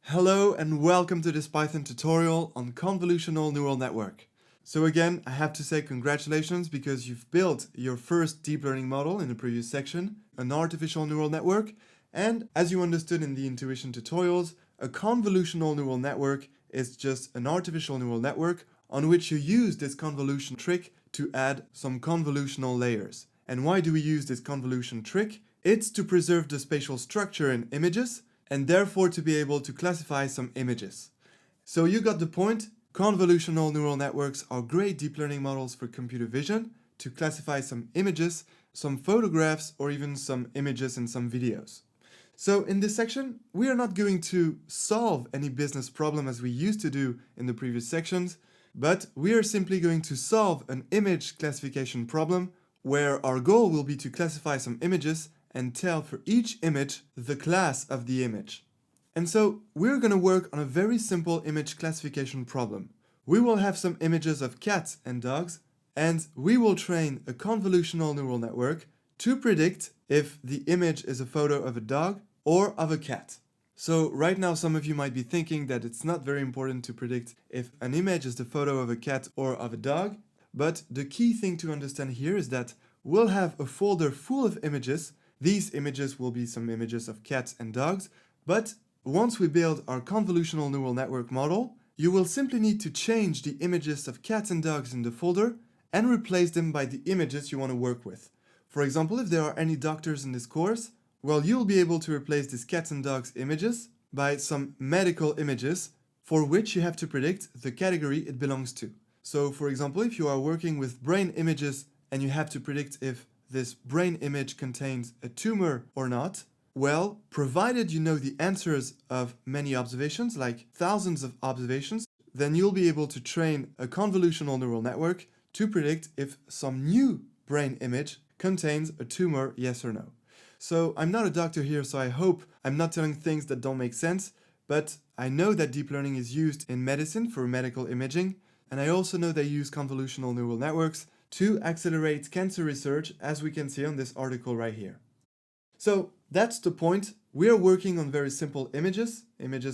Hello and welcome to this Python tutorial on convolutional neural network. So again, I have to say congratulations because you've built your first deep learning model in the previous section, an artificial neural network, and as you understood in the intuition tutorials, a convolutional neural network is just an artificial neural network on which you use this convolution trick to add some convolutional layers. And why do we use this convolution trick? It's to preserve the spatial structure in images and therefore to be able to classify some images. So you got the point. Convolutional neural networks are great deep learning models for computer vision to classify some images, some photographs, or even some images and some videos. So in this section, we are not going to solve any business problem as we used to do in the previous sections, but we are simply going to solve an image classification problem where our goal will be to classify some images and tell for each image the class of the image. And so we're going to work on a very simple image classification problem. We will have some images of cats and dogs, and we will train a convolutional neural network to predict if the image is a photo of a dog or of a cat. So right now some of you might be thinking that it's not very important to predict if an image is the photo of a cat or of a dog, but the key thing to understand here is that we'll have a folder full of images. These images will be some images of cats and dogs, but once we build our convolutional neural network model, you will simply need to change the images of cats and dogs in the folder and replace them by the images you want to work with. For example, if there are any doctors in this course, well, you'll be able to replace these cats and dogs images by some medical images for which you have to predict the category it belongs to. So for example, if you are working with brain images and you have to predict if this brain image contains a tumor or not, well, provided you know the answers of many observations, like thousands of observations, then you'll be able to train a convolutional neural network to predict if some new brain image contains a tumor, yes or no. So I'm not a doctor here, so I hope I'm not telling things that don't make sense, but I know that deep learning is used in medicine for medical imaging, and I also know they use convolutional neural networks to accelerate cancer research, as we can see on this article right here. So that's the point. We are working on very simple images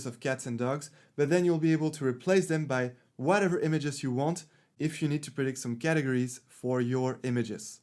of cats and dogs, but then you'll be able to replace them by whatever images you want if you need to predict some categories for your images.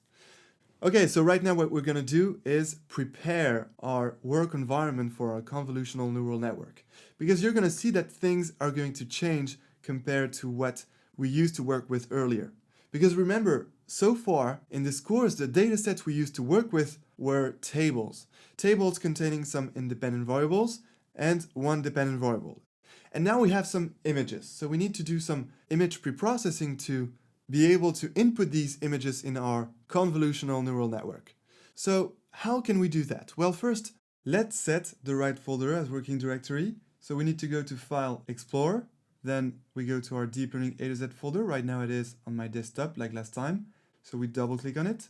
Okay, so right now what we're going to do is prepare our work environment for our convolutional neural network, because you're going to see that things are going to change compared to what we used to work with earlier. Because remember, so far in this course, the datasets we used to work with were tables. Tables containing some independent variables and one dependent variable. And now we have some images. So we need to do some image preprocessing to be able to input these images in our convolutional neural network. So how can we do that? Well, first, let's set the right folder as working directory. So we need to go to File, Explore. Then we go to our deep learning A to Z folder. Right now it is on my desktop like last time. So we double click on it.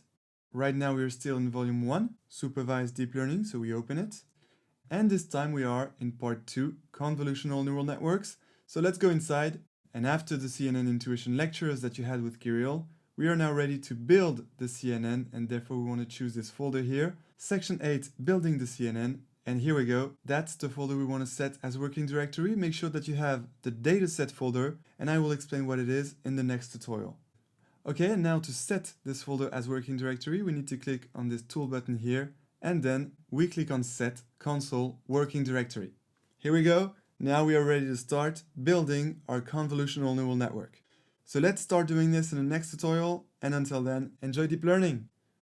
Right now we are still in volume 1, supervised deep learning, so we open it. And this time we are in part 2, convolutional neural networks. So let's go inside. And after the CNN intuition lectures that you had with Kirill, we are now ready to build the CNN, and therefore we want to choose this folder here. Section 8, building the CNN. And here we go. That's the folder we want to set as working directory. Make sure that you have the dataset folder, and I will explain what it is in the next tutorial. Okay, and now to set this folder as working directory, we need to click on this tool button here, and then we click on Set Console Working Directory. Here we go. Now we are ready to start building our convolutional neural network. So let's start doing this in the next tutorial, and until then, enjoy deep learning.